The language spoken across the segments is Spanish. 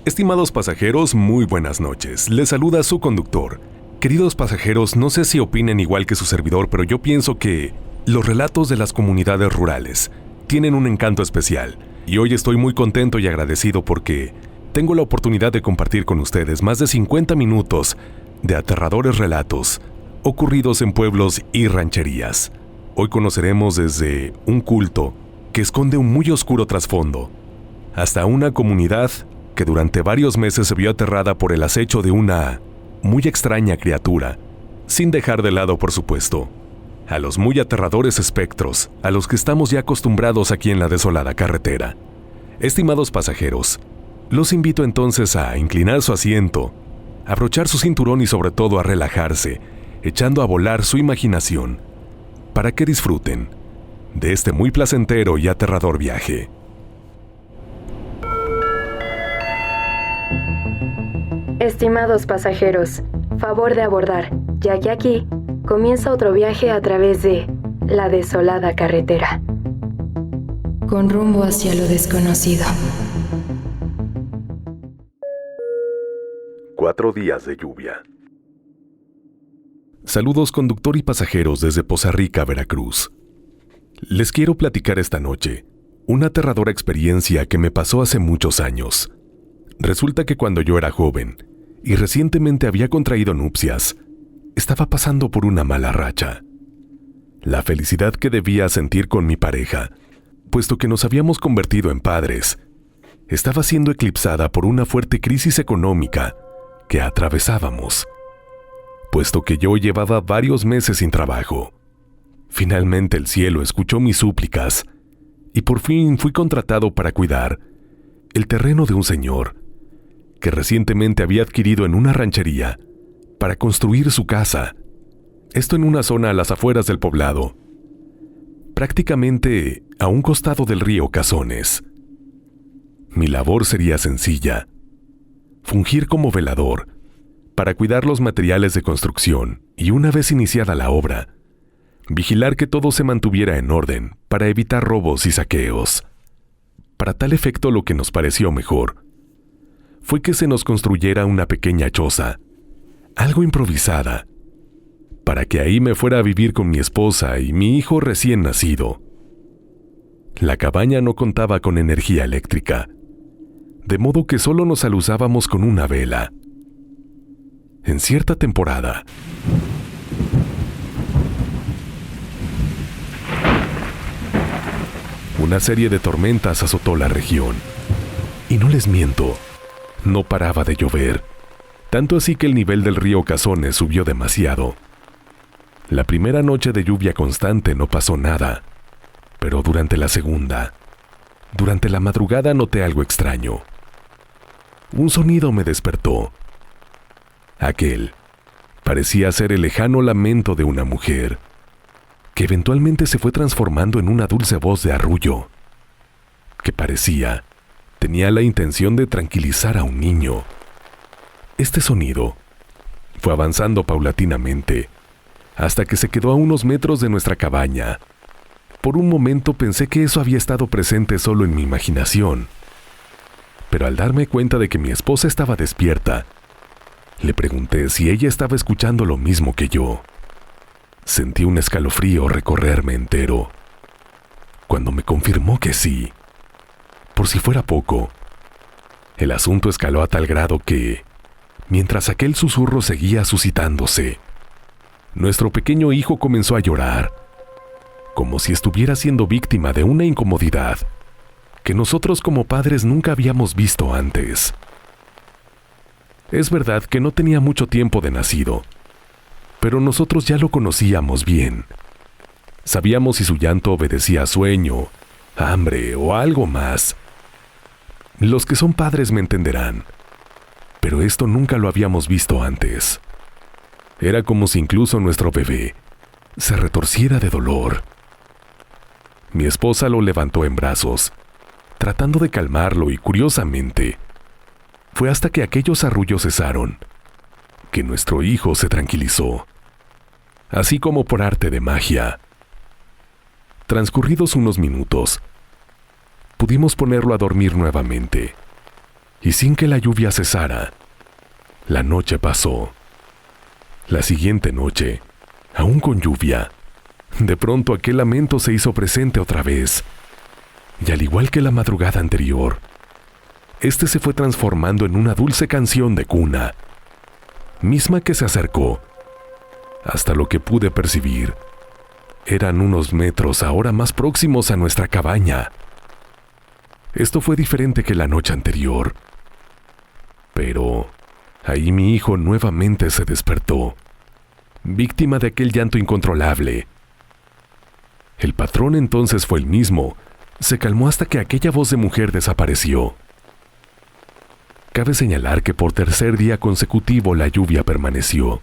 Estimados pasajeros, muy buenas noches. Les saluda su conductor. Queridos pasajeros, no sé si opinen igual que su servidor, pero yo pienso que los relatos de las comunidades rurales tienen un encanto especial. Y hoy estoy muy contento y agradecido porque tengo la oportunidad de compartir con ustedes más de 50 minutos de aterradores relatos ocurridos en pueblos y rancherías. Hoy conoceremos desde un culto que esconde un muy oscuro trasfondo, hasta una comunidad que durante varios meses se vio aterrada por el acecho de una muy extraña criatura, sin dejar de lado, por supuesto, a los muy aterradores espectros a los que estamos ya acostumbrados aquí en la desolada carretera. Estimados pasajeros, los invito entonces a inclinar su asiento, abrochar su cinturón y sobre todo a relajarse, echando a volar su imaginación, para que disfruten de este muy placentero y aterrador viaje. Estimados pasajeros, favor de abordar, ya que aquí comienza otro viaje a través de la desolada carretera, con rumbo hacia lo desconocido. 4 días de lluvia. Saludos conductor y pasajeros desde Poza Rica, Veracruz. Les quiero platicar esta noche una aterradora experiencia que me pasó hace muchos años. Resulta que cuando yo era joven y recientemente había contraído nupcias, estaba pasando por una mala racha. La felicidad que debía sentir con mi pareja, puesto que nos habíamos convertido en padres, estaba siendo eclipsada por una fuerte crisis económica que atravesábamos, puesto que yo llevaba varios meses sin trabajo. Finalmente el cielo escuchó mis súplicas y por fin fui contratado para cuidar el terreno de un señor que recientemente había adquirido en una ranchería para construir su casa. Esto en una zona a las afueras del poblado, prácticamente a un costado del río Cazones. Mi labor sería sencilla: fungir como velador para cuidar los materiales de construcción y, una vez iniciada la obra, vigilar que todo se mantuviera en orden para evitar robos y saqueos. Para tal efecto, lo que nos pareció mejor fue que se nos construyera una pequeña choza, algo improvisada, para que ahí me fuera a vivir con mi esposa y mi hijo recién nacido. La cabaña no contaba con energía eléctrica, de modo que solo nos alusábamos con una vela. En cierta temporada, una serie de tormentas azotó la región. Y no les miento, no paraba de llover, tanto así que el nivel del río Cazones subió demasiado. La primera noche de lluvia constante no pasó nada, pero durante la segunda, durante la madrugada noté algo extraño. Un sonido me despertó. Aquel parecía ser el lejano lamento de una mujer, que eventualmente se fue transformando en una dulce voz de arrullo, que tenía la intención de tranquilizar a un niño. Este sonido fue avanzando paulatinamente, hasta que se quedó a unos metros de nuestra cabaña. Por un momento pensé que eso había estado presente solo en mi imaginación, pero al darme cuenta de que mi esposa estaba despierta, le pregunté si ella estaba escuchando lo mismo que yo. Sentí un escalofrío recorrerme entero, cuando me confirmó que sí. Por si fuera poco, el asunto escaló a tal grado que, mientras aquel susurro seguía suscitándose, nuestro pequeño hijo comenzó a llorar, como si estuviera siendo víctima de una incomodidad que nosotros como padres nunca habíamos visto antes. Es verdad que no tenía mucho tiempo de nacido, pero nosotros ya lo conocíamos bien. Sabíamos si su llanto obedecía a sueño, hambre o algo más. Los que son padres me entenderán, pero esto nunca lo habíamos visto antes. Era como si incluso nuestro bebé se retorciera de dolor. Mi esposa lo levantó en brazos, tratando de calmarlo, y curiosamente, fue hasta que aquellos arrullos cesaron que nuestro hijo se tranquilizó, así como por arte de magia. Transcurridos unos minutos, pudimos ponerlo a dormir nuevamente, y sin que la lluvia cesara, la noche pasó. La siguiente noche, aún con lluvia, de pronto aquel lamento se hizo presente otra vez, y al igual que la madrugada anterior, este se fue transformando en una dulce canción de cuna, misma que se acercó, hasta lo que pude percibir. Eran unos metros ahora más próximos a nuestra cabaña. Esto fue diferente que la noche anterior, pero ahí mi hijo nuevamente se despertó, víctima de aquel llanto incontrolable. El patrón entonces fue el mismo, se calmó hasta que aquella voz de mujer desapareció. Cabe señalar que por tercer día consecutivo la lluvia permaneció.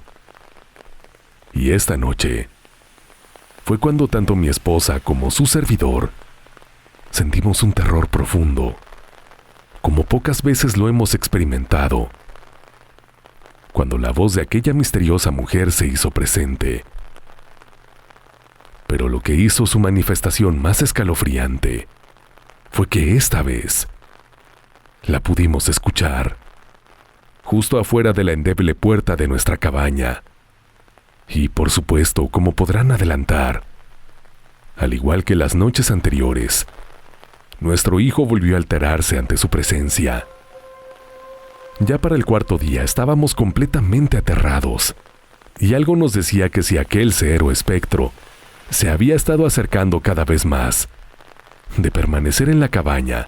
Y esta noche fue cuando tanto mi esposa como su servidor sentimos un terror profundo, como pocas veces lo hemos experimentado, cuando la voz de aquella misteriosa mujer se hizo presente. Pero lo que hizo su manifestación más escalofriante fue que esta vez la pudimos escuchar justo afuera de la endeble puerta de nuestra cabaña. Y por supuesto, como podrán adelantar, al igual que las noches anteriores, nuestro hijo volvió a alterarse ante su presencia. Ya para el cuarto día estábamos completamente aterrados, y algo nos decía que si aquel ser o espectro se había estado acercando cada vez más, de permanecer en la cabaña,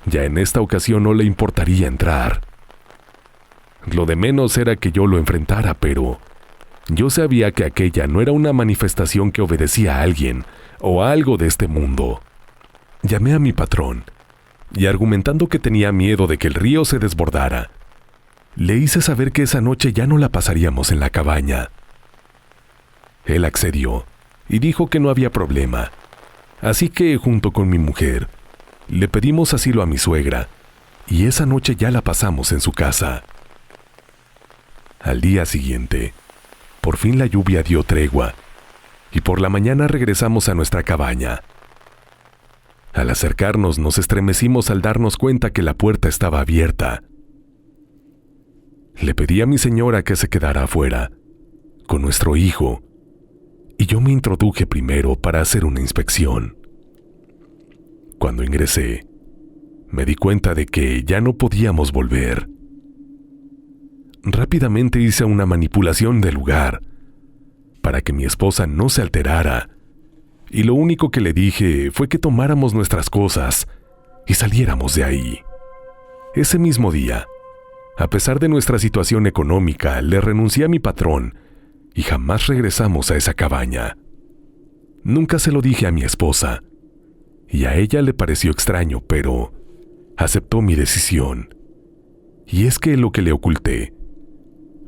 ya en esta ocasión no le importaría entrar. Lo de menos era que yo lo enfrentara, pero yo sabía que aquella no era una manifestación que obedecía a alguien o a algo de este mundo. Llamé a mi patrón, y argumentando que tenía miedo de que el río se desbordara, le hice saber que esa noche ya no la pasaríamos en la cabaña. Él accedió y dijo que no había problema, así que junto con mi mujer le pedimos asilo a mi suegra, y esa noche ya la pasamos en su casa. Al día siguiente, por fin la lluvia dio tregua, y por la mañana regresamos a nuestra cabaña. Al acercarnos nos estremecimos al darnos cuenta que la puerta estaba abierta. Le pedí a mi señora que se quedara afuera, con nuestro hijo, y yo me introduje primero para hacer una inspección. Cuando ingresé, me di cuenta de que ya no podíamos volver. Rápidamente hice una manipulación del lugar, para que mi esposa no se alterara, y lo único que le dije fue que tomáramos nuestras cosas y saliéramos de ahí. Ese mismo día, a pesar de nuestra situación económica, le renuncié a mi patrón y jamás regresamos a esa cabaña. Nunca se lo dije a mi esposa, y a ella le pareció extraño, pero aceptó mi decisión. Y es que lo que le oculté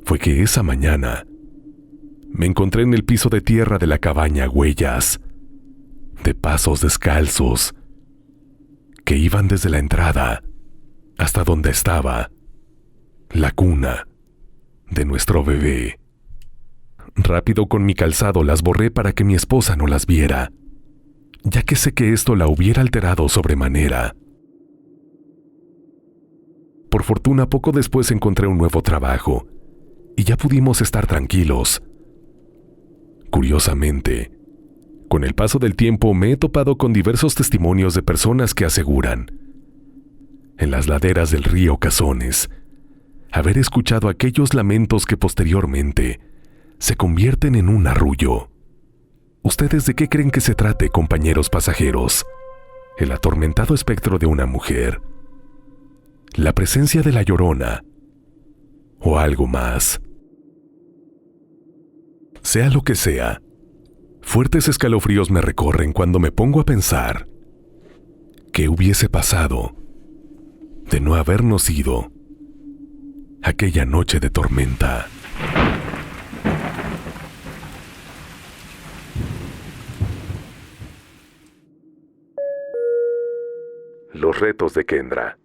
fue que esa mañana me encontré en el piso de tierra de la cabaña huellas de pasos descalzos que iban desde la entrada hasta donde estaba la cuna de nuestro bebé. Rápido con mi calzado las borré para que mi esposa no las viera, ya que sé que esto la hubiera alterado sobremanera. Por fortuna, poco después encontré un nuevo trabajo y ya pudimos estar tranquilos. Curiosamente, con el paso del tiempo me he topado con diversos testimonios de personas que aseguran, en las laderas del río Cazones, haber escuchado aquellos lamentos que posteriormente se convierten en un arrullo. ¿Ustedes de qué creen que se trate, compañeros pasajeros? ¿El atormentado espectro de una mujer? ¿La presencia de la Llorona? ¿O algo más? Sea lo que sea, fuertes escalofríos me recorren cuando me pongo a pensar qué hubiese pasado de no habernos ido aquella noche de tormenta. Los retos de Kendra.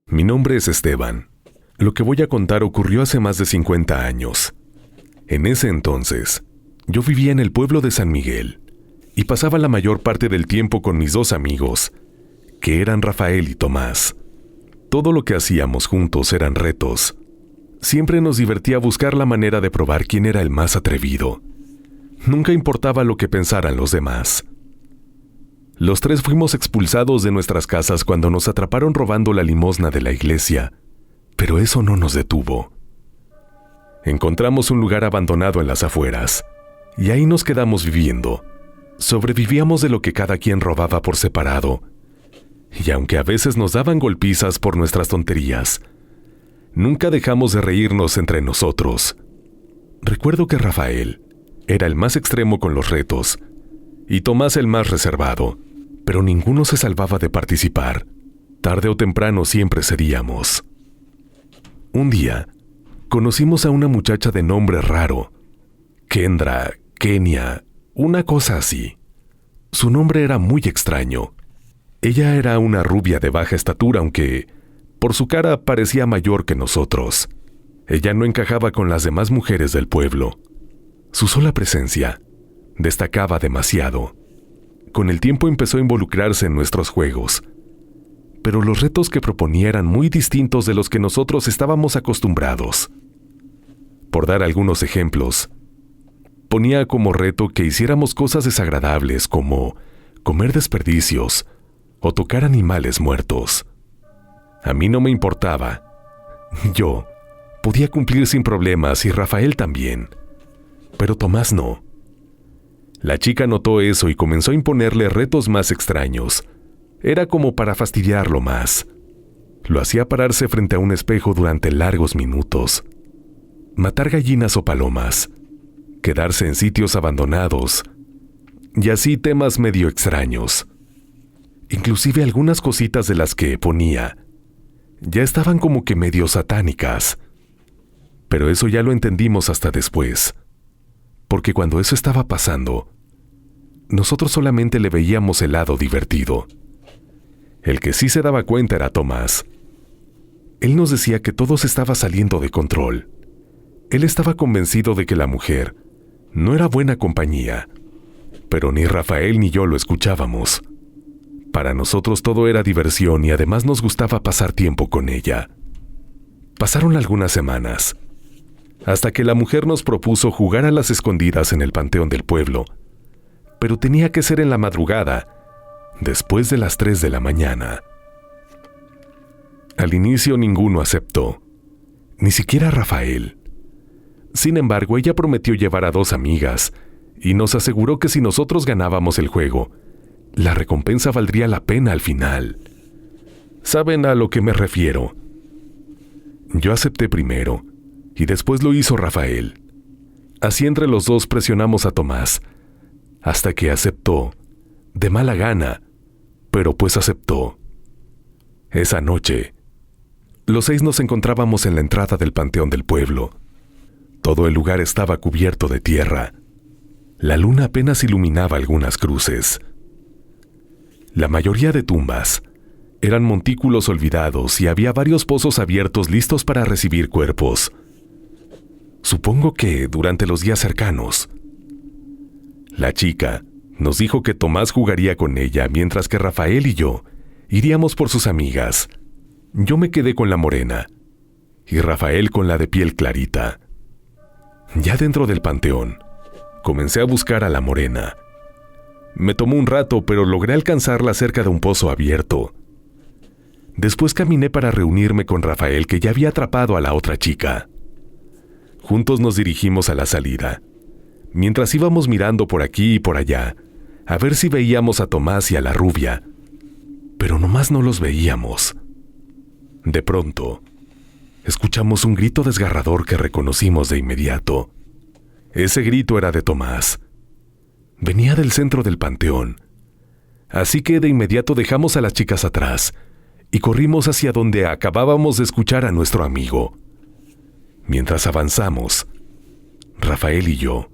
Mi nombre es Esteban. Lo que voy a contar ocurrió hace más de 50 años. En ese entonces, yo vivía en el pueblo de San Miguel y pasaba la mayor parte del tiempo con mis dos amigos, que eran Rafael y Tomás. Todo lo que hacíamos juntos eran retos. Siempre nos divertía buscar la manera de probar quién era el más atrevido. Nunca importaba lo que pensaran los demás. Los tres fuimos expulsados de nuestras casas cuando nos atraparon robando la limosna de la iglesia, pero eso no nos detuvo. Encontramos un lugar abandonado en las afueras, y ahí nos quedamos viviendo. Sobrevivíamos de lo que cada quien robaba por separado, y aunque a veces nos daban golpizas por nuestras tonterías, nunca dejamos de reírnos entre nosotros. Recuerdo que Rafael era el más extremo con los retos, y Tomás el más reservado, pero ninguno se salvaba de participar. Tarde o temprano siempre cedíamos. Un día, conocimos a una muchacha de nombre raro. Kendra, Kenia, una cosa así. Su nombre era muy extraño. Ella era una rubia de baja estatura, aunque por su cara parecía mayor que nosotros. Ella no encajaba con las demás mujeres del pueblo. Su sola presencia destacaba demasiado. Con el tiempo empezó a involucrarse en nuestros juegos, pero los retos que proponía eran muy distintos de los que nosotros estábamos acostumbrados. Por dar algunos ejemplos, ponía como reto que hiciéramos cosas desagradables como comer desperdicios o tocar animales muertos. A mí no me importaba. Yo podía cumplir sin problemas y Rafael también, pero Tomás no. La chica notó eso y comenzó a imponerle retos más extraños. Era como para fastidiarlo más. Lo hacía pararse frente a un espejo durante largos minutos, matar gallinas o palomas, quedarse en sitios abandonados, y así temas medio extraños. Inclusive algunas cositas de las que ponía ya estaban como que medio satánicas. Pero eso ya lo entendimos hasta después, porque cuando eso estaba pasando, nosotros solamente le veíamos el lado divertido. El que sí se daba cuenta era Tomás. Él nos decía que todo se estaba saliendo de control. Él estaba convencido de que la mujer no era buena compañía, pero ni Rafael ni yo lo escuchábamos. Para nosotros todo era diversión y además nos gustaba pasar tiempo con ella. Pasaron algunas semanas, hasta que la mujer nos propuso jugar a las escondidas en el panteón del pueblo, pero tenía que ser en la madrugada, después de las 3 de la mañana. Al inicio ninguno aceptó, ni siquiera Rafael. Sin embargo, ella prometió llevar a 2 amigas y nos aseguró que si nosotros ganábamos el juego, la recompensa valdría la pena al final. ¿Saben a lo que me refiero? Yo acepté primero, y después lo hizo Rafael. Así entre los dos presionamos a Tomás, hasta que aceptó, de mala gana, pero pues aceptó. Esa noche, los 6 nos encontrábamos en la entrada del panteón del pueblo. Todo el lugar estaba cubierto de tierra. La luna apenas iluminaba algunas cruces. La mayoría de tumbas eran montículos olvidados y había varios pozos abiertos listos para recibir cuerpos. Supongo que durante los días cercanos. La chica nos dijo que Tomás jugaría con ella mientras que Rafael y yo iríamos por sus amigas. Yo me quedé con la morena y Rafael con la de piel clarita. Ya dentro del panteón, comencé a buscar a la morena. Me tomó un rato, pero logré alcanzarla cerca de un pozo abierto. Después caminé para reunirme con Rafael, que ya había atrapado a la otra chica. Juntos nos dirigimos a la salida, mientras íbamos mirando por aquí y por allá, a ver si veíamos a Tomás y a la rubia, pero nomás no los veíamos. De pronto, escuchamos un grito desgarrador que reconocimos de inmediato. Ese grito era de Tomás. Venía del centro del panteón, así que de inmediato dejamos a las chicas atrás y corrimos hacia donde acabábamos de escuchar a nuestro amigo. Mientras avanzamos, Rafael y yo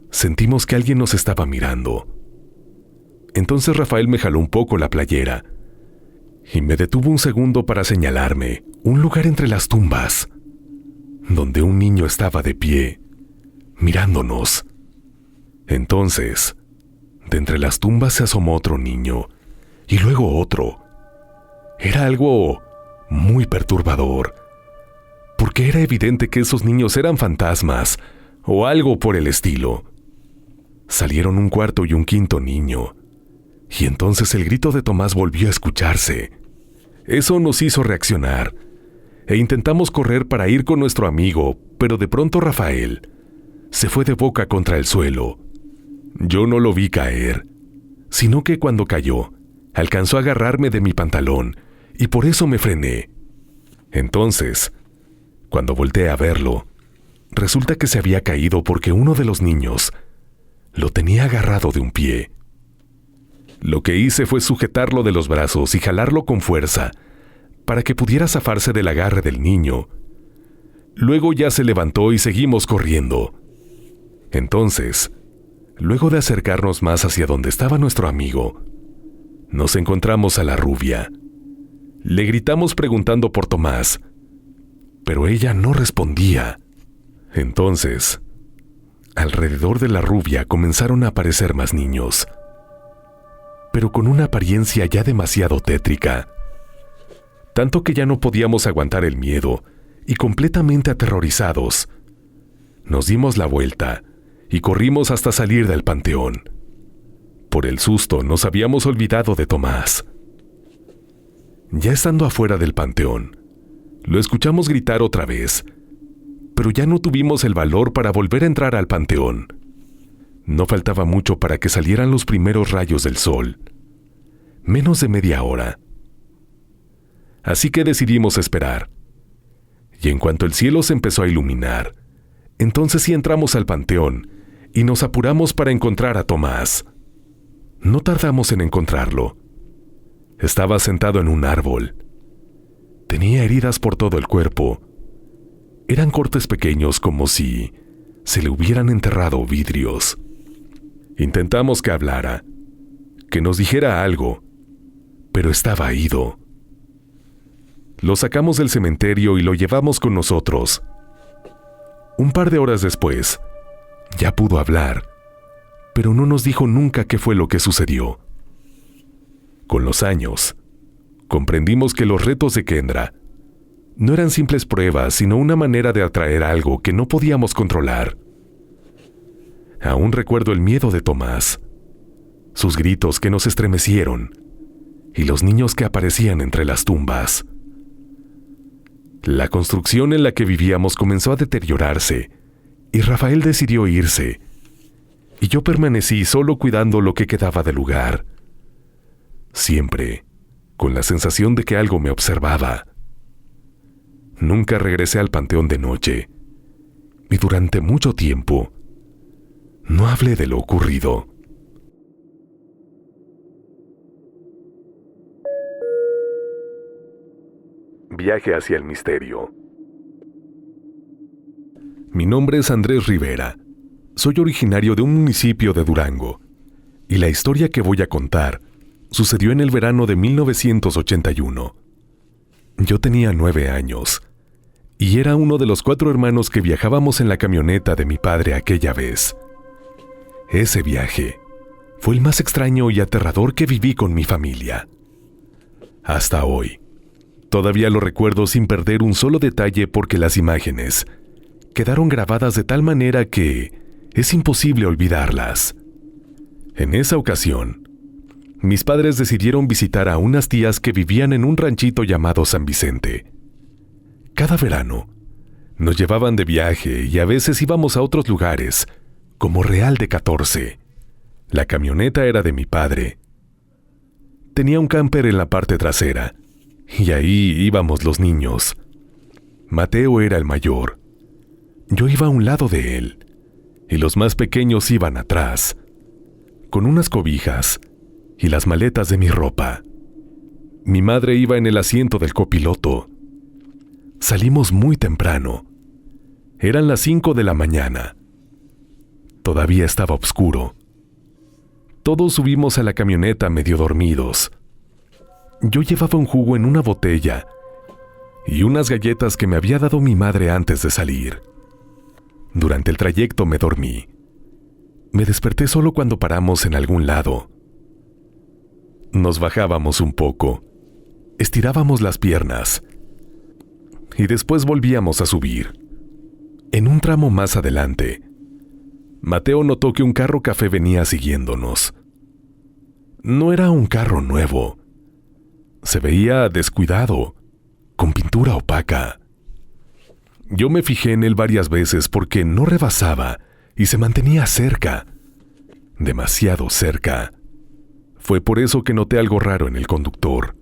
sentimos que alguien nos estaba mirando. Entonces Rafael me jaló un poco la playera y me detuvo un segundo para señalarme un lugar entre las tumbas, donde un niño estaba de pie, mirándonos. Entonces, de entre las tumbas se asomó otro niño, y luego otro. Era algo muy perturbador, porque era evidente que esos niños eran fantasmas o algo por el estilo. Salieron un cuarto y un quinto niño, y entonces el grito de Tomás volvió a escucharse. Eso nos hizo reaccionar, e intentamos correr para ir con nuestro amigo, pero de pronto Rafael se fue de boca contra el suelo. Yo no lo vi caer, sino que cuando cayó, alcanzó a agarrarme de mi pantalón, y por eso me frené. Entonces, cuando volteé a verlo, resulta que se había caído porque uno de los niños lo tenía agarrado de un pie. Lo que hice fue sujetarlo de los brazos y jalarlo con fuerza para que pudiera zafarse del agarre del niño. Luego ya se levantó y seguimos corriendo. Entonces, luego de acercarnos más hacia donde estaba nuestro amigo, nos encontramos a la rubia. Le gritamos preguntando por Tomás, pero ella no respondía. Entonces, alrededor de la rubia comenzaron a aparecer más niños, pero con una apariencia ya demasiado tétrica, tanto que ya no podíamos aguantar el miedo y completamente aterrorizados, nos dimos la vuelta y corrimos hasta salir del panteón. Por el susto nos habíamos olvidado de Tomás. Ya estando afuera del panteón, lo escuchamos gritar otra vez, pero ya no tuvimos el valor para volver a entrar al panteón. No faltaba mucho para que salieran los primeros rayos del sol. Menos de media hora. Así que decidimos esperar. Y en cuanto el cielo se empezó a iluminar, entonces sí entramos al panteón y nos apuramos para encontrar a Tomás. No tardamos en encontrarlo. Estaba sentado en un árbol. Tenía heridas por todo el cuerpo. Eran cortes pequeños como si se le hubieran enterrado vidrios. Intentamos que hablara, que nos dijera algo, pero estaba ido. Lo sacamos del cementerio y lo llevamos con nosotros. Un par de horas después, ya pudo hablar, pero no nos dijo nunca qué fue lo que sucedió. Con los años, comprendimos que los retos de Kendra no eran simples pruebas, sino una manera de atraer algo que no podíamos controlar. Aún recuerdo el miedo de Tomás, sus gritos que nos estremecieron, y los niños que aparecían entre las tumbas. La construcción en la que vivíamos comenzó a deteriorarse, y Rafael decidió irse, y yo permanecí solo cuidando lo que quedaba del lugar. Siempre con la sensación de que algo me observaba. Nunca regresé al panteón de noche, y durante mucho tiempo no hablé de lo ocurrido. Viaje hacia el misterio. Mi nombre es Andrés Rivera. Soy originario de un municipio de Durango, y la historia que voy a contar sucedió en el verano de 1981. Yo tenía 9 años, y era uno de los 4 hermanos que viajábamos en la camioneta de mi padre aquella vez. Ese viaje fue el más extraño y aterrador que viví con mi familia. Hasta hoy, todavía lo recuerdo sin perder un solo detalle porque las imágenes quedaron grabadas de tal manera que es imposible olvidarlas. En esa ocasión, mis padres decidieron visitar a unas tías que vivían en un ranchito llamado San Vicente. Cada verano, nos llevaban de viaje y a veces íbamos a otros lugares, como Real de 14. La camioneta era de mi padre. Tenía un camper en la parte trasera, y ahí íbamos los niños. Mateo era el mayor. Yo iba a un lado de él, y los más pequeños iban atrás, con unas cobijas y las maletas de mi ropa. Mi madre iba en el asiento del copiloto. Salimos muy temprano. Eran las 5 de la mañana. Todavía estaba oscuro. Todos subimos a la camioneta medio dormidos. Yo llevaba un jugo en una botella y unas galletas que me había dado mi madre antes de salir. Durante el trayecto me dormí. Me desperté solo cuando paramos en algún lado. Nos bajábamos un poco, estirábamos las piernas y después volvíamos a subir. En un tramo más adelante, Mateo notó que un carro café venía siguiéndonos. No era un carro nuevo. Se veía descuidado, con pintura opaca. Yo me fijé en él varias veces porque no rebasaba y se mantenía cerca, demasiado cerca. Fue por eso que noté algo raro en el conductor.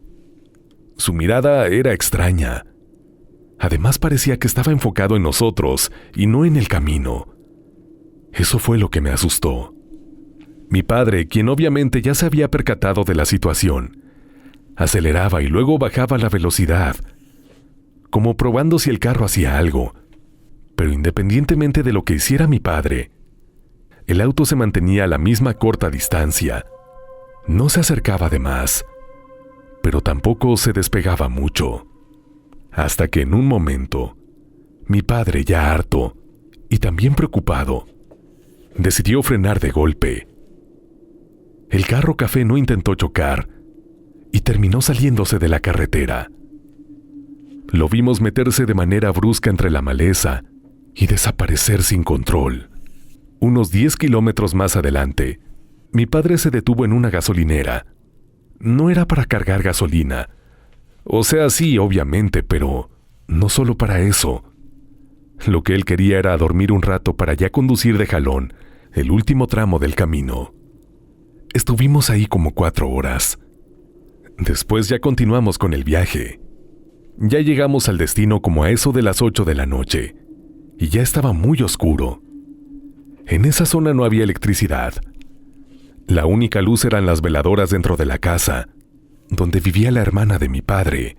Su mirada era extraña. Además parecía que estaba enfocado en nosotros y no en el camino. Eso fue lo que me asustó. Mi padre, quien obviamente ya se había percatado de la situación, aceleraba y luego bajaba la velocidad, como probando si el carro hacía algo. Pero independientemente de lo que hiciera mi padre, el auto se mantenía a la misma corta distancia. No se acercaba de más, pero tampoco se despegaba mucho. Hasta que en un momento, mi padre, ya harto y también preocupado, decidió frenar de golpe. El carro café no intentó chocar y terminó saliéndose de la carretera. Lo vimos meterse de manera brusca entre la maleza y desaparecer sin control. Unos 10 kilómetros más adelante, mi padre se detuvo en una gasolinera. No era para cargar gasolina. O sea, sí, obviamente, pero no solo para eso. Lo que él quería era dormir un rato para ya conducir de jalón el último tramo del camino. Estuvimos ahí como 4 horas. Después ya continuamos con el viaje. Ya llegamos al destino como a eso de las 8 de la noche, y ya estaba muy oscuro. En esa zona no había electricidad. La única luz eran las veladoras dentro de la casa, donde vivía la hermana de mi padre.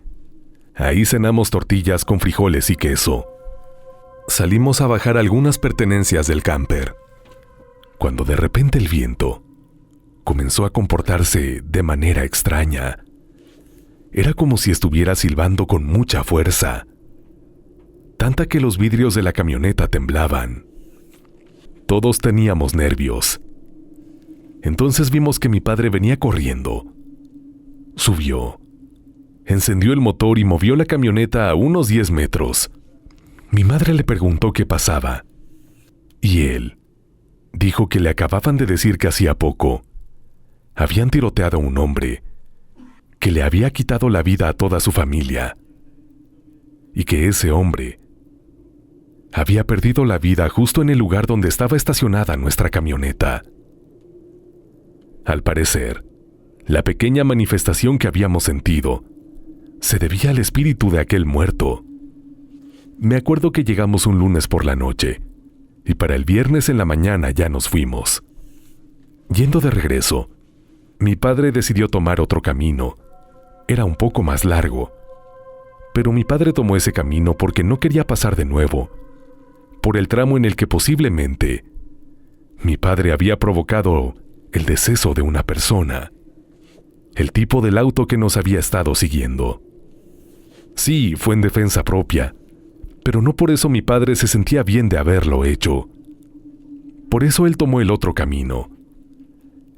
Ahí cenamos tortillas con frijoles y queso. Salimos a bajar algunas pertenencias del camper, cuando de repente el viento comenzó a comportarse de manera extraña. Era como si estuviera silbando con mucha fuerza, tanta que los vidrios de la camioneta temblaban. Todos teníamos nervios. Entonces vimos que mi padre venía corriendo. Subió, encendió el motor y movió la camioneta a unos 10 metros. Mi madre le preguntó qué pasaba, y él dijo que le acababan de decir que hacía poco habían tiroteado a un hombre que le había quitado la vida a toda su familia, y que ese hombre había perdido la vida justo en el lugar donde estaba estacionada nuestra camioneta. Al parecer, la pequeña manifestación que habíamos sentido se debía al espíritu de aquel muerto. Me acuerdo que llegamos un lunes por la noche, y para el viernes en la mañana ya nos fuimos. Yendo de regreso, mi padre decidió tomar otro camino. Era un poco más largo, pero mi padre tomó ese camino porque no quería pasar de nuevo por el tramo en el que posiblemente mi padre había provocado el deceso de una persona, el tipo del auto que nos había estado siguiendo. Sí, fue en defensa propia, pero no por eso mi padre se sentía bien de haberlo hecho. Por eso él tomó el otro camino.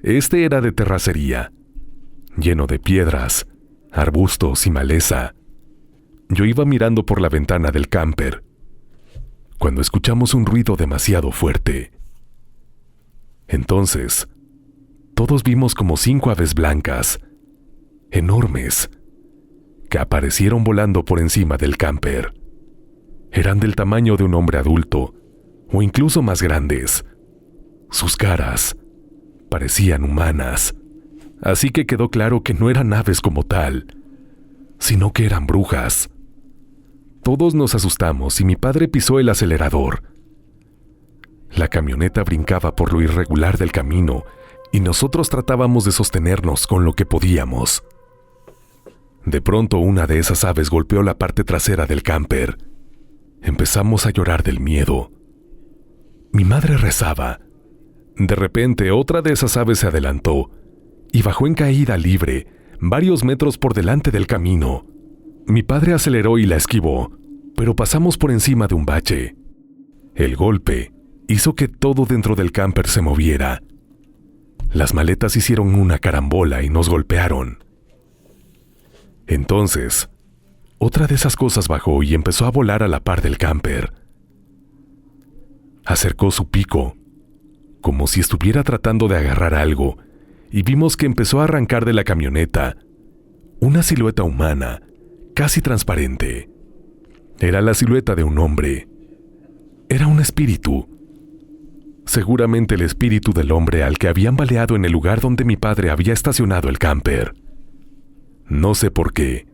Este era de terracería, lleno de piedras, arbustos y maleza. Yo iba mirando por la ventana del camper, cuando escuchamos un ruido demasiado fuerte. Entonces, todos vimos como 5 aves blancas, enormes, que aparecieron volando por encima del camper. Eran del tamaño de un hombre adulto, o incluso más grandes. Sus caras parecían humanas, así que quedó claro que no eran aves como tal, sino que eran brujas. Todos nos asustamos y mi padre pisó el acelerador. La camioneta brincaba por lo irregular del camino y nosotros tratábamos de sostenernos con lo que podíamos. De pronto una de esas aves golpeó la parte trasera del camper. Empezamos a llorar del miedo. Mi madre rezaba. De repente otra de esas aves se adelantó y bajó en caída libre, varios metros por delante del camino. Mi padre aceleró y la esquivó, pero pasamos por encima de un bache. El golpe hizo que todo dentro del camper se moviera. Las maletas hicieron una carambola y nos golpearon. Entonces, otra de esas cosas bajó y empezó a volar a la par del camper. Acercó su pico, como si estuviera tratando de agarrar algo, y vimos que empezó a arrancar de la camioneta una silueta humana, casi transparente. Era la silueta de un hombre. Era un espíritu. Seguramente el espíritu del hombre al que habían baleado en el lugar donde mi padre había estacionado el camper. No sé por qué.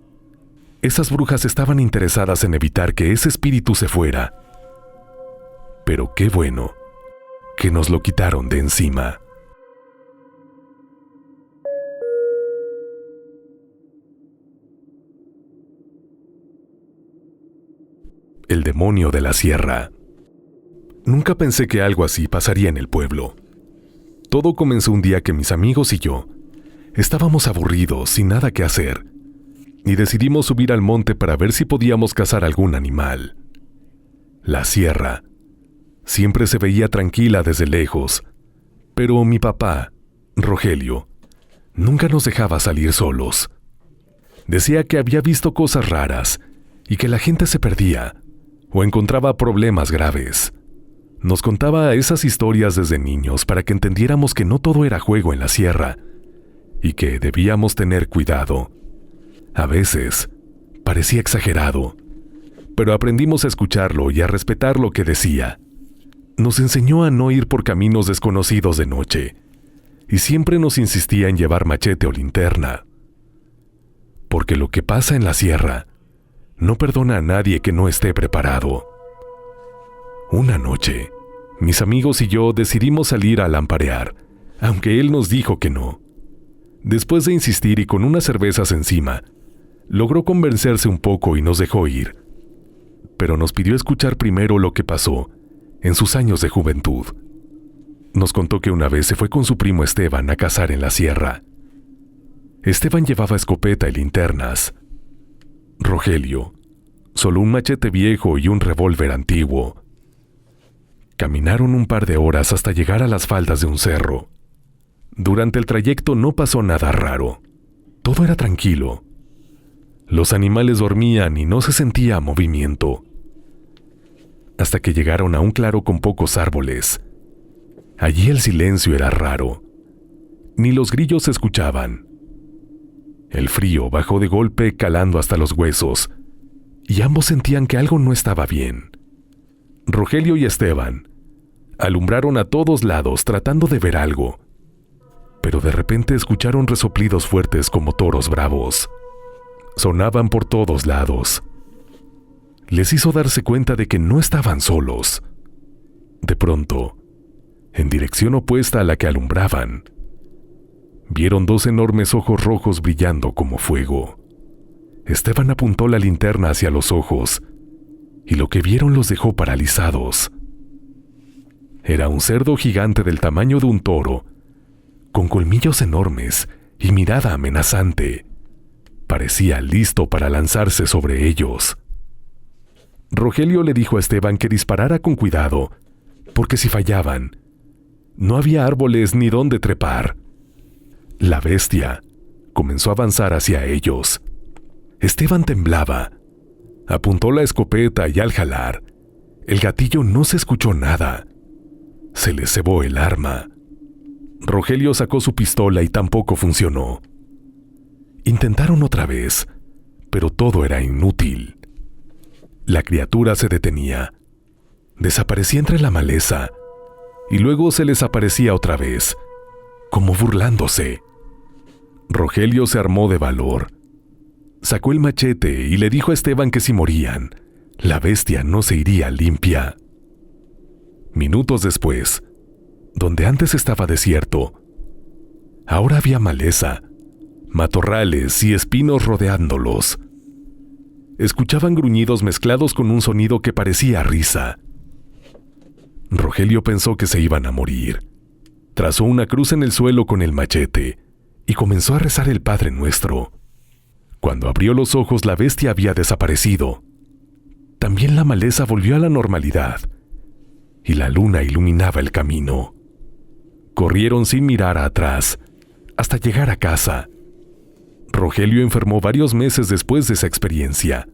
Esas brujas estaban interesadas en evitar que ese espíritu se fuera. Pero qué bueno que nos lo quitaron de encima. El demonio de la sierra. Nunca pensé que algo así pasaría en el pueblo. Todo comenzó un día que mis amigos y yo estábamos aburridos, sin nada que hacer, y decidimos subir al monte para ver si podíamos cazar algún animal. La sierra siempre se veía tranquila desde lejos, pero mi papá, Rogelio, nunca nos dejaba salir solos. Decía que había visto cosas raras y que la gente se perdía o encontraba problemas graves. Nos contaba esas historias desde niños para que entendiéramos que no todo era juego en la sierra y que debíamos tener cuidado. A veces parecía exagerado, pero aprendimos a escucharlo y a respetar lo que decía. Nos enseñó a no ir por caminos desconocidos de noche y siempre nos insistía en llevar machete o linterna. Porque lo que pasa en la sierra no perdona a nadie que no esté preparado. Una noche, mis amigos y yo decidimos salir a lamparear, aunque él nos dijo que no. Después de insistir y con unas cervezas encima, logró convencerse un poco y nos dejó ir. Pero nos pidió escuchar primero lo que pasó en sus años de juventud. Nos contó que una vez se fue con su primo Esteban a cazar en la sierra. Esteban llevaba escopeta y linternas. Rogelio, solo un machete viejo y un revólver antiguo. Caminaron un par de horas hasta llegar a las faldas de un cerro. Durante el trayecto no pasó nada raro. Todo era tranquilo. Los animales dormían y no se sentía movimiento. Hasta que llegaron a un claro con pocos árboles. Allí el silencio era raro. Ni los grillos se escuchaban. El frío bajó de golpe calando hasta los huesos, y ambos sentían que algo no estaba bien. Rogelio y Esteban alumbraron a todos lados tratando de ver algo, pero de repente escucharon resoplidos fuertes como toros bravos. Sonaban por todos lados. Les hizo darse cuenta de que no estaban solos. De pronto, en dirección opuesta a la que alumbraban, vieron dos enormes ojos rojos brillando como fuego. Esteban apuntó la linterna hacia los ojos, y lo que vieron los dejó paralizados. Era un cerdo gigante del tamaño de un toro, con colmillos enormes y mirada amenazante. Parecía listo para lanzarse sobre ellos. Rogelio le dijo a Esteban que disparara con cuidado, porque si fallaban, no había árboles ni dónde trepar. La bestia comenzó a avanzar hacia ellos. Esteban temblaba. Apuntó la escopeta y al jalar, el gatillo no se escuchó nada. Se le cebó el arma. Rogelio sacó su pistola y tampoco funcionó. Intentaron otra vez, pero todo era inútil. La criatura se detenía, desaparecía entre la maleza, y luego se les aparecía otra vez, como burlándose. Rogelio se armó de valor. Sacó el machete y le dijo a Esteban que si morían, la bestia no se iría limpia. Minutos después, donde antes estaba desierto, ahora había maleza, matorrales y espinos rodeándolos. Escuchaban gruñidos mezclados con un sonido que parecía risa. Rogelio pensó que se iban a morir. Trazó una cruz en el suelo con el machete y comenzó a rezar el Padre Nuestro. Cuando abrió los ojos, la bestia había desaparecido. También la maleza volvió a la normalidad y la luna iluminaba el camino. Corrieron sin mirar atrás hasta llegar a casa. Rogelio enfermó varios meses después de esa experiencia.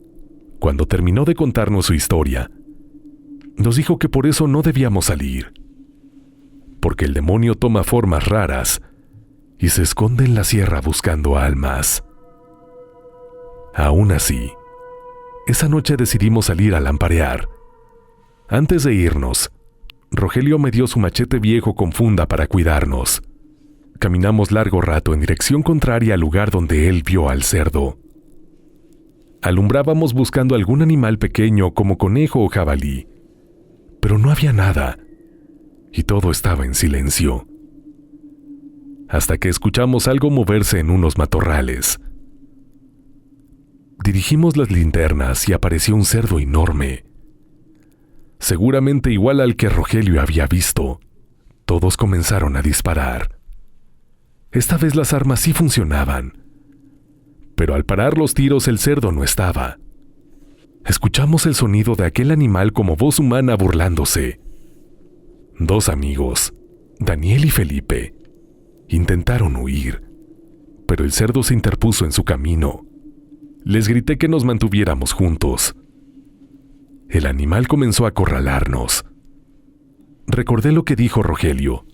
Cuando terminó de contarnos su historia, nos dijo que por eso no debíamos salir, porque el demonio toma formas raras y se esconde en la sierra buscando almas. Aún así, esa noche decidimos salir a lamparear. Antes de irnos, Rogelio me dio su machete viejo con funda para cuidarnos. Caminamos largo rato en dirección contraria al lugar donde él vio al cerdo. Alumbrábamos buscando algún animal pequeño como conejo o jabalí, pero no había nada, y todo estaba en silencio. Hasta que escuchamos algo moverse en unos matorrales. Dirigimos las linternas y apareció un cerdo enorme, seguramente igual al que Rogelio había visto. Todos comenzaron a disparar. Esta vez las armas sí funcionaban, pero al parar los tiros el cerdo no estaba. Escuchamos el sonido de aquel animal como voz humana burlándose. Dos amigos, Daniel y Felipe, intentaron huir, pero el cerdo se interpuso en su camino. Les grité que nos mantuviéramos juntos. El animal comenzó a acorralarnos. Recordé lo que dijo Rogelio.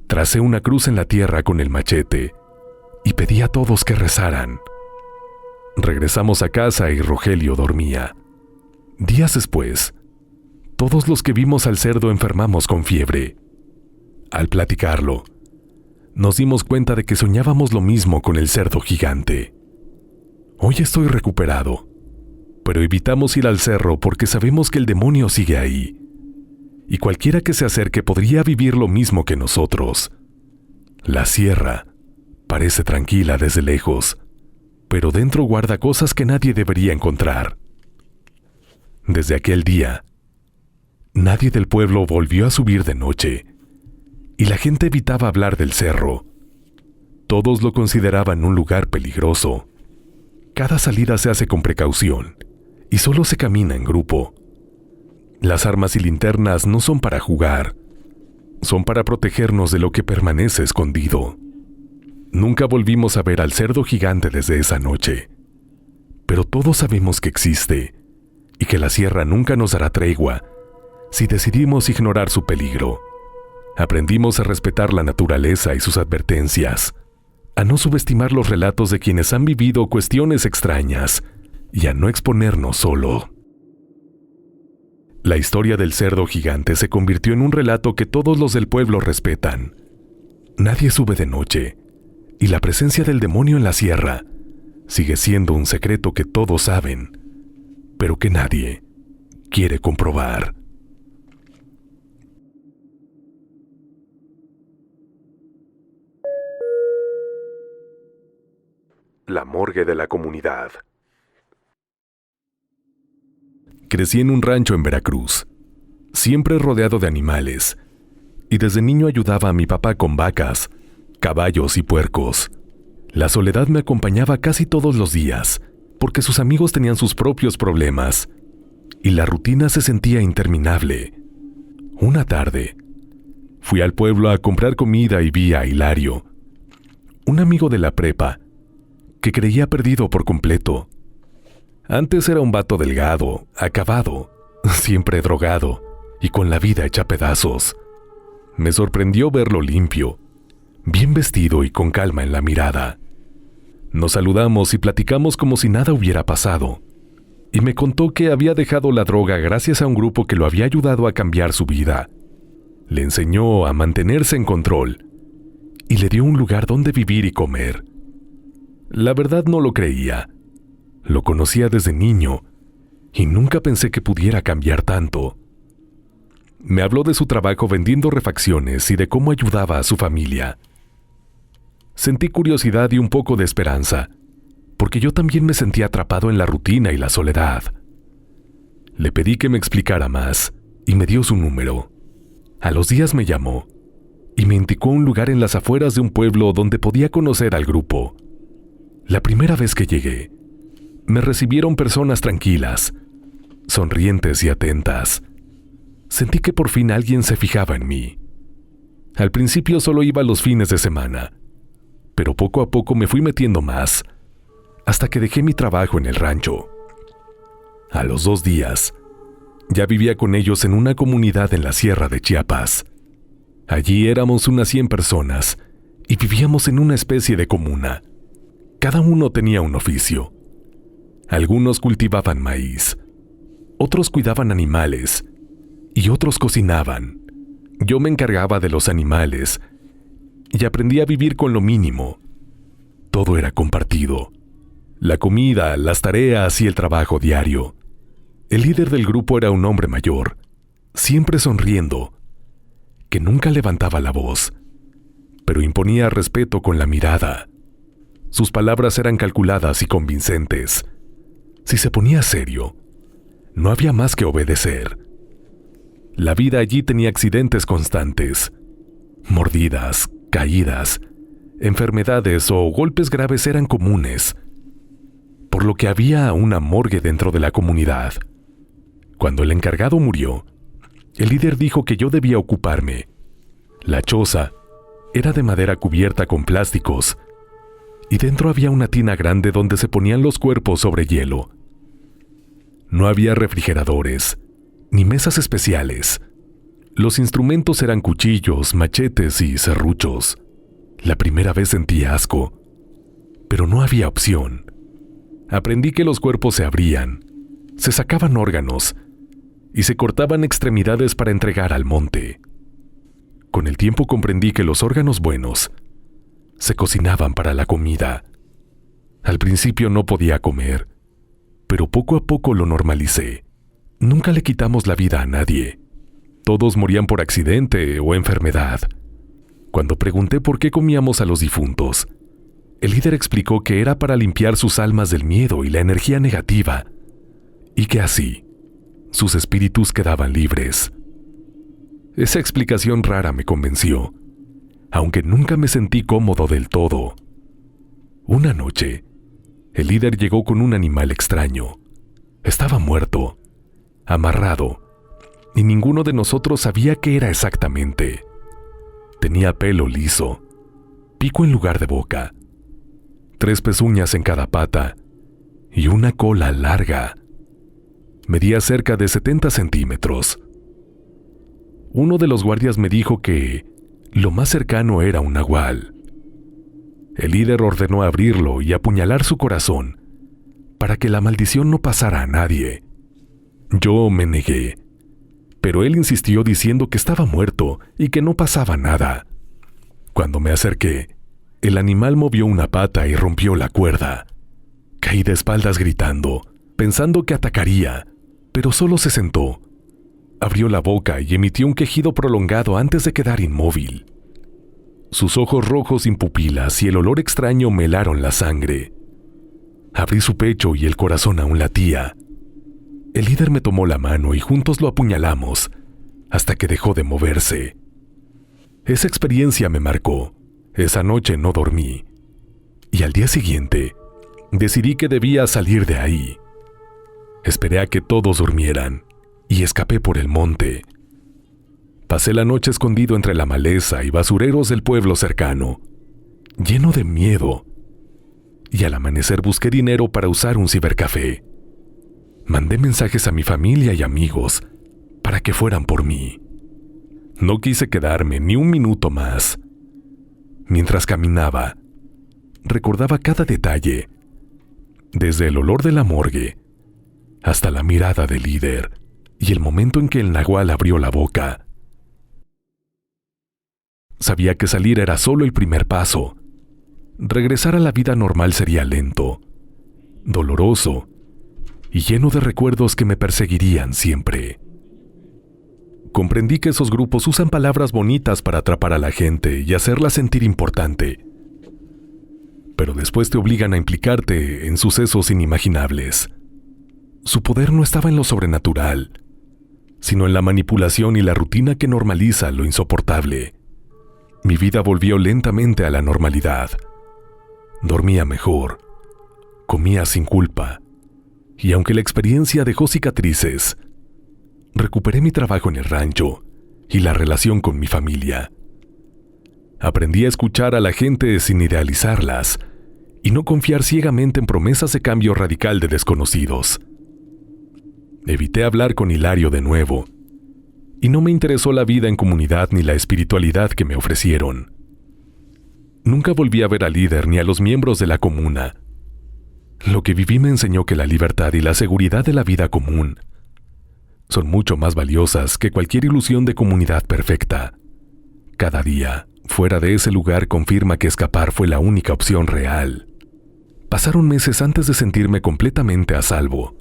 Tracé una cruz en la tierra con el machete y pedí a todos que rezaran. Regresamos a casa y Rogelio dormía. Días después, todos los que vimos al cerdo enfermamos con fiebre. Al platicarlo, nos dimos cuenta de que soñábamos lo mismo con el cerdo gigante. Hoy estoy recuperado, pero evitamos ir al cerro porque sabemos que el demonio sigue ahí, y cualquiera que se acerque podría vivir lo mismo que nosotros. La sierra parece tranquila desde lejos, pero dentro guarda cosas que nadie debería encontrar. Desde aquel día, nadie del pueblo volvió a subir de noche, y la gente evitaba hablar del cerro. Todos lo consideraban un lugar peligroso. Cada salida se hace con precaución, y solo se camina en grupo. Las armas y linternas no son para jugar, son para protegernos de lo que permanece escondido. Nunca volvimos a ver al cerdo gigante desde esa noche, pero todos sabemos que existe, y que la sierra nunca nos dará tregua si decidimos ignorar su peligro. Aprendimos a respetar la naturaleza y sus advertencias, a no subestimar los relatos de quienes han vivido cuestiones extrañas y a no exponernos solo. La historia del cerdo gigante se convirtió en un relato que todos los del pueblo respetan. Nadie sube de noche, y la presencia del demonio en la sierra sigue siendo un secreto que todos saben, pero que nadie quiere comprobar. La morgue de la comunidad. Crecí en un rancho en Veracruz, siempre rodeado de animales, y desde niño ayudaba a mi papá con vacas, caballos y puercos. La soledad me acompañaba casi todos los días, porque sus amigos tenían sus propios problemas, y la rutina se sentía interminable. Una tarde, fui al pueblo a comprar comida y vi a Hilario, un amigo de la prepa, que creía perdido por completo. Antes era un vato delgado, acabado, siempre drogado y con la vida hecha pedazos. Me sorprendió verlo limpio, bien vestido y con calma en la mirada. Nos saludamos y platicamos como si nada hubiera pasado, y me contó que había dejado la droga gracias a un grupo que lo había ayudado a cambiar su vida. Le enseñó a mantenerse en control y le dio un lugar donde vivir y comer. La verdad no lo creía. Lo conocía desde niño y nunca pensé que pudiera cambiar tanto. Me habló de su trabajo vendiendo refacciones y de cómo ayudaba a su familia. Sentí curiosidad y un poco de esperanza, porque yo también me sentía atrapado en la rutina y la soledad. Le pedí que me explicara más y me dio su número. A los días me llamó y me indicó un lugar en las afueras de un pueblo donde podía conocer al grupo. La primera vez que llegué, me recibieron personas tranquilas, sonrientes y atentas. Sentí que por fin alguien se fijaba en mí. Al principio solo iba los fines de semana, pero poco a poco me fui metiendo más, hasta que dejé mi trabajo en el rancho. A los 2 días, ya vivía con ellos en una comunidad en la sierra de Chiapas. Allí éramos unas 100 personas y vivíamos en una especie de comuna. Cada uno tenía un oficio. Algunos cultivaban maíz, otros cuidaban animales y otros cocinaban. Yo me encargaba de los animales y aprendí a vivir con lo mínimo. Todo era compartido. La comida, las tareas y el trabajo diario. El líder del grupo era un hombre mayor, siempre sonriendo, que nunca levantaba la voz, pero imponía respeto con la mirada. Sus palabras eran calculadas y convincentes. Si se ponía serio, no había más que obedecer. La vida allí tenía accidentes constantes. Mordidas, caídas, enfermedades o golpes graves eran comunes, por lo que había una morgue dentro de la comunidad. Cuando el encargado murió, el líder dijo que yo debía ocuparme. La choza era de madera cubierta con plásticos y dentro había una tina grande donde se ponían los cuerpos sobre hielo. No había refrigeradores ni mesas especiales. Los instrumentos eran cuchillos, machetes y serruchos. La primera vez sentí asco, pero no había opción. Aprendí que los cuerpos se abrían, se sacaban órganos y se cortaban extremidades para entregar al monte. Con el tiempo comprendí que los órganos buenos se cocinaban para la comida. Al principio no podía comer, pero poco a poco lo normalicé. Nunca le quitamos la vida a nadie. Todos morían por accidente o enfermedad. Cuando pregunté por qué comíamos a los difuntos, el líder explicó que era para limpiar sus almas del miedo y la energía negativa, y que así, sus espíritus quedaban libres. Esa explicación rara me convenció, aunque nunca me sentí cómodo del todo. Una noche, el líder llegó con un animal extraño. Estaba muerto, amarrado, y ninguno de nosotros sabía qué era exactamente. Tenía pelo liso, pico en lugar de boca, 3 pezuñas en cada pata y una cola larga. Medía cerca de 70 centímetros. Uno de los guardias me dijo que lo más cercano era un nahual. El líder ordenó abrirlo y apuñalar su corazón para que la maldición no pasara a nadie. Yo me negué, pero él insistió diciendo que estaba muerto y que no pasaba nada. Cuando me acerqué, el animal movió una pata y rompió la cuerda. Caí de espaldas gritando, pensando que atacaría, pero solo se sentó. Abrió la boca y emitió un quejido prolongado antes de quedar inmóvil. Sus ojos rojos sin pupilas y el olor extraño me helaron la sangre. Abrí su pecho y el corazón aún latía. El líder me tomó la mano y juntos lo apuñalamos hasta que dejó de moverse. Esa experiencia me marcó. Esa noche no dormí. Y al día siguiente, decidí que debía salir de ahí. Esperé a que todos durmieran y escapé por el monte. Pasé la noche escondido entre la maleza y basureros del pueblo cercano, lleno de miedo. Y al amanecer busqué dinero para usar un cibercafé. Mandé mensajes a mi familia y amigos para que fueran por mí. No quise quedarme ni un minuto más. Mientras caminaba, recordaba cada detalle, desde el olor de la morgue hasta la mirada del líder y el momento en que el nahual abrió la boca. Sabía que salir era solo el primer paso. Regresar a la vida normal sería lento, doloroso y lleno de recuerdos que me perseguirían siempre. Comprendí que esos grupos usan palabras bonitas para atrapar a la gente y hacerla sentir importante, pero después te obligan a implicarte en sucesos inimaginables. Su poder no estaba en lo sobrenatural, sino en la manipulación y la rutina que normaliza lo insoportable. Mi vida volvió lentamente a la normalidad. Dormía mejor, comía sin culpa, y aunque la experiencia dejó cicatrices, recuperé mi trabajo en el rancho y la relación con mi familia. Aprendí a escuchar a la gente sin idealizarlas y no confiar ciegamente en promesas de cambio radical de desconocidos. Evité hablar con Hilario de nuevo, y no me interesó la vida en comunidad ni la espiritualidad que me ofrecieron. Nunca volví a ver al líder ni a los miembros de la comuna. Lo que viví me enseñó que la libertad y la seguridad de la vida común son mucho más valiosas que cualquier ilusión de comunidad perfecta. Cada día, fuera de ese lugar, confirma que escapar fue la única opción real. Pasaron meses antes de sentirme completamente a salvo.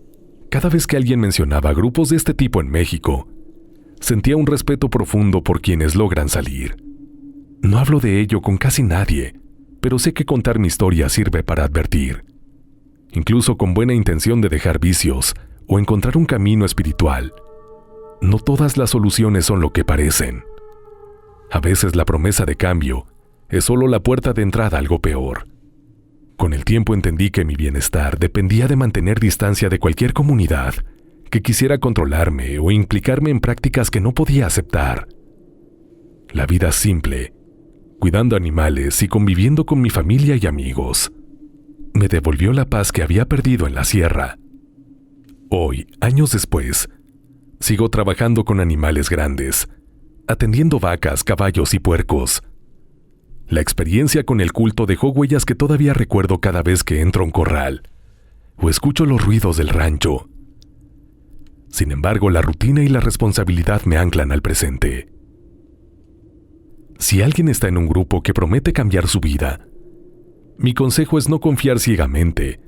Cada vez que alguien mencionaba grupos de este tipo en México, sentía un respeto profundo por quienes logran salir. No hablo de ello con casi nadie, pero sé que contar mi historia sirve para advertir. Incluso con buena intención de dejar vicios o encontrar un camino espiritual, no todas las soluciones son lo que parecen. A veces la promesa de cambio es solo la puerta de entrada a algo peor. Con el tiempo entendí que mi bienestar dependía de mantener distancia de cualquier comunidad que quisiera controlarme o implicarme en prácticas que no podía aceptar. La vida simple, cuidando animales y conviviendo con mi familia y amigos, me devolvió la paz que había perdido en la sierra. Hoy, años después, sigo trabajando con animales grandes, atendiendo vacas, caballos y puercos. La experiencia con el culto dejó huellas que todavía recuerdo cada vez que entro a un corral o escucho los ruidos del rancho. Sin embargo, la rutina y la responsabilidad me anclan al presente. Si alguien está en un grupo que promete cambiar su vida, mi consejo es no confiar ciegamente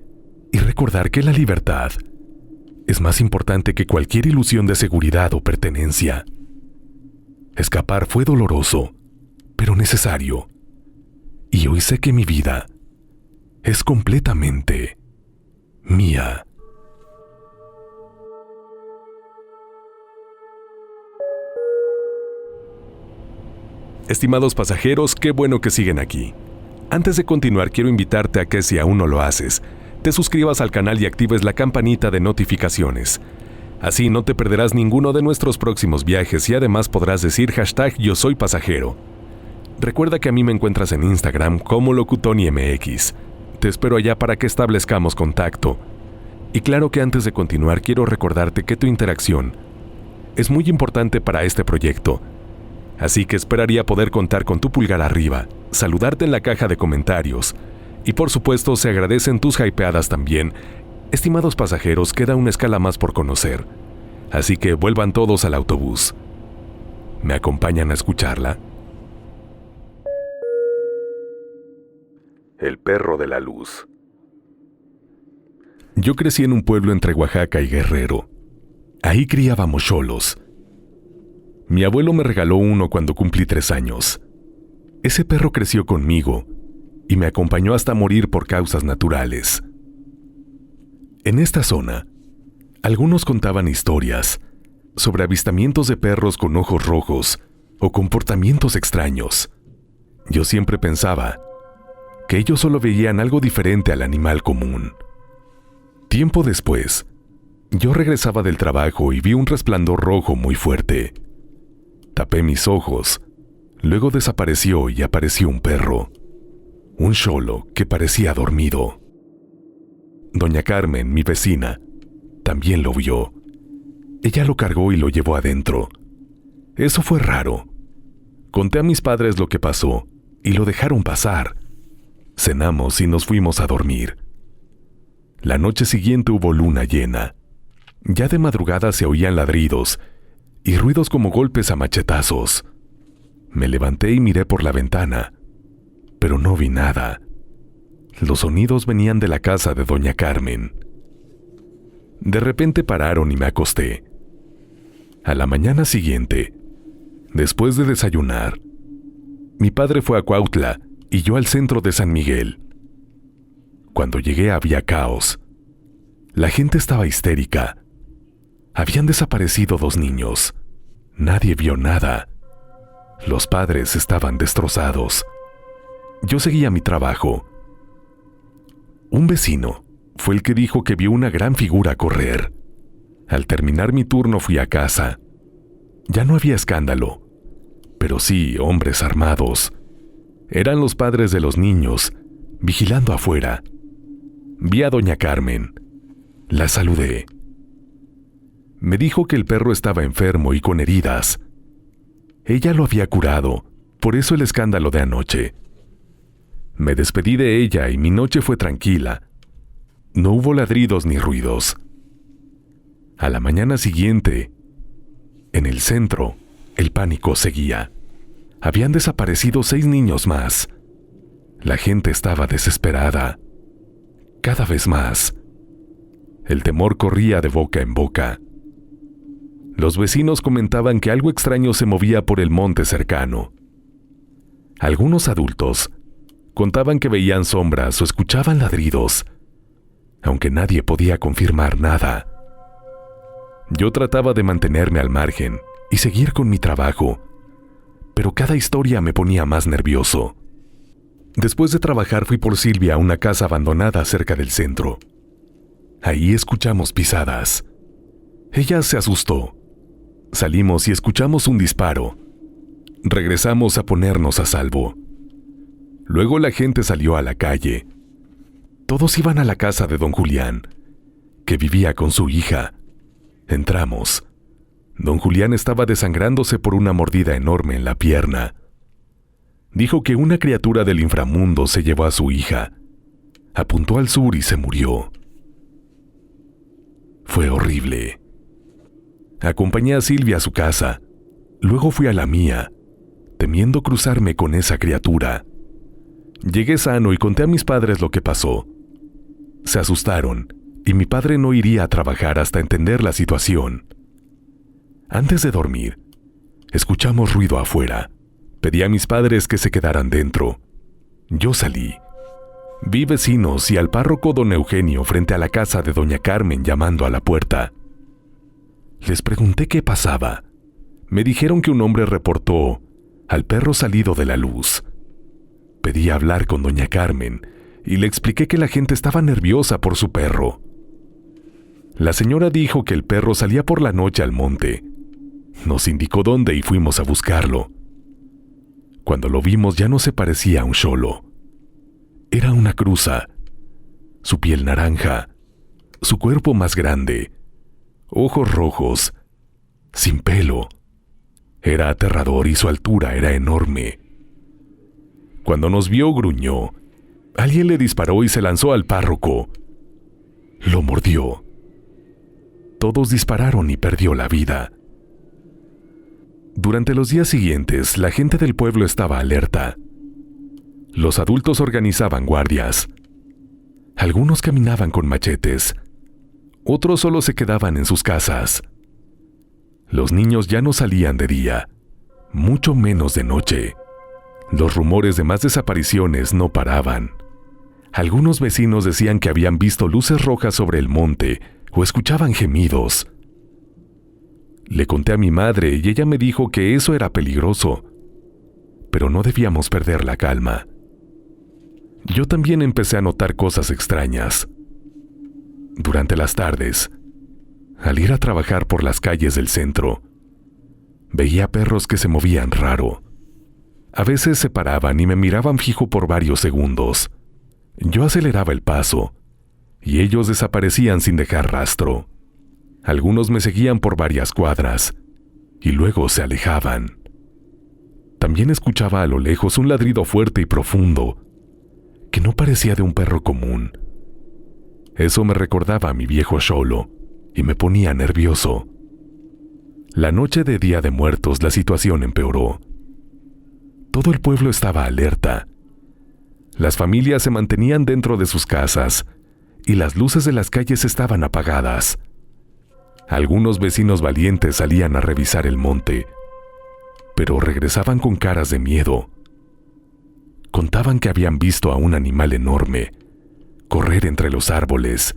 y recordar que la libertad es más importante que cualquier ilusión de seguridad o pertenencia. Escapar fue doloroso, pero necesario. Y hoy sé que mi vida es completamente mía. Estimados pasajeros, qué bueno que siguen aquí. Antes de continuar, quiero invitarte a que, si aún no lo haces, te suscribas al canal y actives la campanita de notificaciones. Así no te perderás ninguno de nuestros próximos viajes y además podrás decir #YoSoyPasajero. Recuerda que a mí me encuentras en Instagram como LocutoniMX. Te espero allá para que establezcamos contacto. Y claro que antes de continuar, quiero recordarte que tu interacción es muy importante para este proyecto. Así que esperaría poder contar con tu pulgar arriba, saludarte en la caja de comentarios. Y por supuesto, se agradecen tus hypeadas también. Estimados pasajeros, queda una escala más por conocer. Así que vuelvan todos al autobús. ¿Me acompañan a escucharla? El perro de la luz. Yo crecí en un pueblo entre Oaxaca y Guerrero. Ahí criábamos xolos. Mi abuelo me regaló uno cuando cumplí 3 años. Ese perro creció conmigo y me acompañó hasta morir por causas naturales. En esta zona, algunos contaban historias sobre avistamientos de perros con ojos rojos o comportamientos extraños. Yo siempre pensaba que ellos solo veían algo diferente al animal común. Tiempo después, yo regresaba del trabajo y vi un resplandor rojo muy fuerte. Tapé mis ojos, luego desapareció y apareció un perro, un xolo que parecía dormido. Doña Carmen, mi vecina, también lo vio. Ella lo cargó y lo llevó adentro. Eso fue raro. Conté a mis padres lo que pasó y lo dejaron pasar. Cenamos y nos fuimos a dormir. La noche siguiente hubo luna llena. Ya de madrugada se oían ladridos y ruidos como golpes a machetazos. Me levanté y miré por la ventana, pero no vi nada. Los sonidos venían de la casa de doña Carmen. De repente pararon y me acosté. A la mañana siguiente, después de desayunar, mi padre fue a Cuautla y yo al centro de San Miguel. Cuando llegué había caos. La gente estaba histérica. Habían desaparecido 2 niños. Nadie vio nada. Los padres estaban destrozados. Yo seguía mi trabajo. Un vecino fue el que dijo que vio una gran figura correr. Al terminar mi turno fui a casa. Ya no había escándalo, pero sí hombres armados. Eran los padres de los niños, vigilando afuera. Vi a doña Carmen. La saludé. Me dijo que el perro estaba enfermo y con heridas. Ella lo había curado, por eso el escándalo de anoche. Me despedí de ella y mi noche fue tranquila. No hubo ladridos ni ruidos. A la mañana siguiente, en el centro, el pánico seguía. Habían desaparecido 6 niños más. La gente estaba desesperada. Cada vez más. El temor corría de boca en boca. Los vecinos comentaban que algo extraño se movía por el monte cercano. Algunos adultos contaban que veían sombras o escuchaban ladridos, aunque nadie podía confirmar nada. Yo trataba de mantenerme al margen y seguir con mi trabajo, pero cada historia me ponía más nervioso. Después de trabajar fui por Silvia a una casa abandonada cerca del centro. Ahí escuchamos pisadas. Ella se asustó. Salimos y escuchamos un disparo. Regresamos a ponernos a salvo. Luego la gente salió a la calle. Todos iban a la casa de don Julián, que vivía con su hija. Entramos. Don Julián estaba desangrándose por una mordida enorme en la pierna. Dijo que una criatura del inframundo se llevó a su hija. Apuntó al sur y se murió. Fue horrible. Acompañé a Silvia a su casa. Luego fui a la mía, temiendo cruzarme con esa criatura. Llegué sano y conté a mis padres lo que pasó. Se asustaron y mi padre no iría a trabajar hasta entender la situación. Antes de dormir, escuchamos ruido afuera. Pedí a mis padres que se quedaran dentro. Yo salí. Vi vecinos y al párroco don Eugenio frente a la casa de doña Carmen llamando a la puerta. Les pregunté qué pasaba. Me dijeron que un hombre reportó al perro salido de la luz. Pedí hablar con doña Carmen y le expliqué que la gente estaba nerviosa por su perro. La señora dijo que el perro salía por la noche al monte. Nos indicó dónde y fuimos a buscarlo. Cuando lo vimos ya no se parecía a un xolo. Era una cruza. Su piel naranja, su cuerpo más grande, ojos rojos, sin pelo. Era aterrador y su altura era enorme. Cuando nos vio gruñó. Alguien le disparó y se lanzó al párroco. Lo mordió. Todos dispararon y perdió la vida. Durante los días siguientes, la gente del pueblo estaba alerta. Los adultos organizaban guardias. Algunos caminaban con machetes. Otros solo se quedaban en sus casas. Los niños ya no salían de día, mucho menos de noche. Los rumores de más desapariciones no paraban. Algunos vecinos decían que habían visto luces rojas sobre el monte o escuchaban gemidos. Le conté a mi madre y ella me dijo que eso era peligroso, pero no debíamos perder la calma. Yo también empecé a notar cosas extrañas. Durante las tardes, al ir a trabajar por las calles del centro, veía perros que se movían raro. A veces se paraban y me miraban fijo por varios segundos. Yo aceleraba el paso, y ellos desaparecían sin dejar rastro. Algunos me seguían por varias cuadras, y luego se alejaban. También escuchaba a lo lejos un ladrido fuerte y profundo, que no parecía de un perro común. Eso me recordaba a mi viejo xolo, y me ponía nervioso. La noche de Día de Muertos la situación empeoró. Todo el pueblo estaba alerta. Las familias se mantenían dentro de sus casas y las luces de las calles estaban apagadas. Algunos vecinos valientes salían a revisar el monte, pero regresaban con caras de miedo. Contaban que habían visto a un animal enorme correr entre los árboles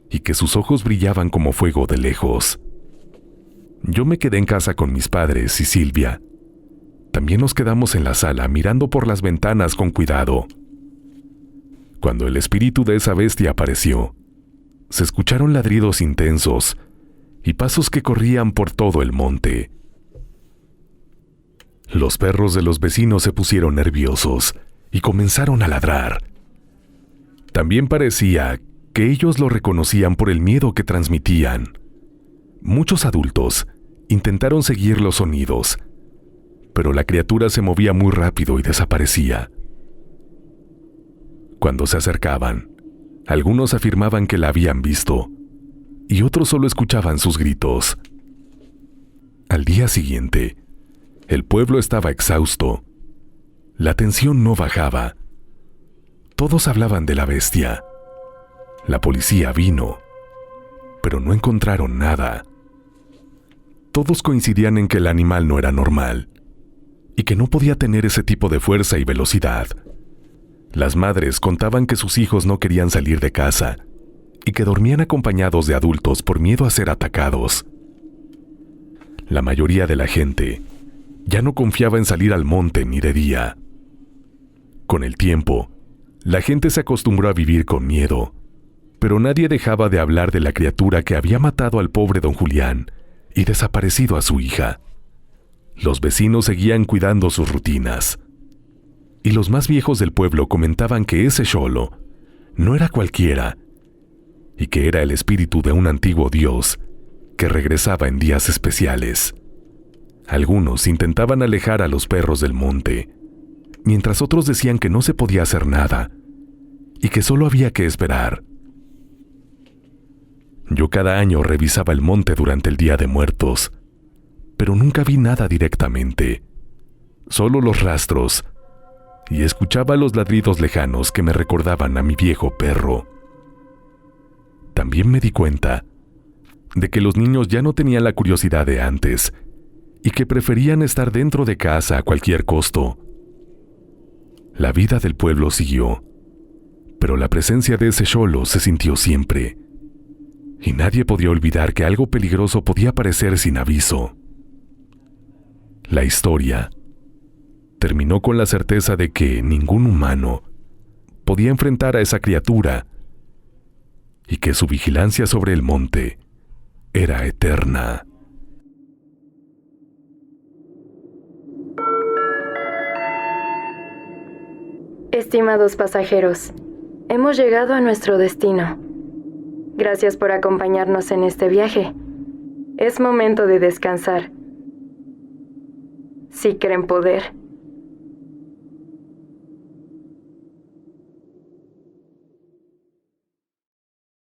y que sus ojos brillaban como fuego de lejos. Yo me quedé en casa con mis padres y Silvia. También nos quedamos en la sala mirando por las ventanas con cuidado. Cuando el espíritu de esa bestia apareció, se escucharon ladridos intensos y pasos que corrían por todo el monte. Los perros de los vecinos se pusieron nerviosos y comenzaron a ladrar. También parecía que ellos lo reconocían por el miedo que transmitían. Muchos adultos intentaron seguir los sonidos, pero la criatura se movía muy rápido y desaparecía. Cuando se acercaban, algunos afirmaban que la habían visto, y otros solo escuchaban sus gritos. Al día siguiente, el pueblo estaba exhausto. La tensión no bajaba. Todos hablaban de la bestia. La policía vino, pero no encontraron nada. Todos coincidían en que el animal no era normal y que no podía tener ese tipo de fuerza y velocidad. Las madres contaban que sus hijos no querían salir de casa y que dormían acompañados de adultos por miedo a ser atacados. La mayoría de la gente ya no confiaba en salir al monte ni de día. Con el tiempo, la gente se acostumbró a vivir con miedo, pero nadie dejaba de hablar de la criatura que había matado al pobre don Julián y desaparecido a su hija. Los vecinos seguían cuidando sus rutinas, y los más viejos del pueblo comentaban que ese xolo no era cualquiera, y que era el espíritu de un antiguo dios que regresaba en días especiales. Algunos intentaban alejar a los perros del monte, mientras otros decían que no se podía hacer nada, y que solo había que esperar. Yo cada año revisaba el monte durante el Día de Muertos, pero nunca vi nada directamente, solo los rastros, y escuchaba los ladridos lejanos que me recordaban a mi viejo perro. También me di cuenta de que los niños ya no tenían la curiosidad de antes y que preferían estar dentro de casa a cualquier costo. La vida del pueblo siguió, pero la presencia de ese xolo se sintió siempre, y nadie podía olvidar que algo peligroso podía aparecer sin aviso. La historia terminó con la certeza de que ningún humano podía enfrentar a esa criatura y que su vigilancia sobre el monte era eterna. Estimados pasajeros, hemos llegado a nuestro destino. Gracias por acompañarnos en este viaje. Es momento de descansar. Si creen poder,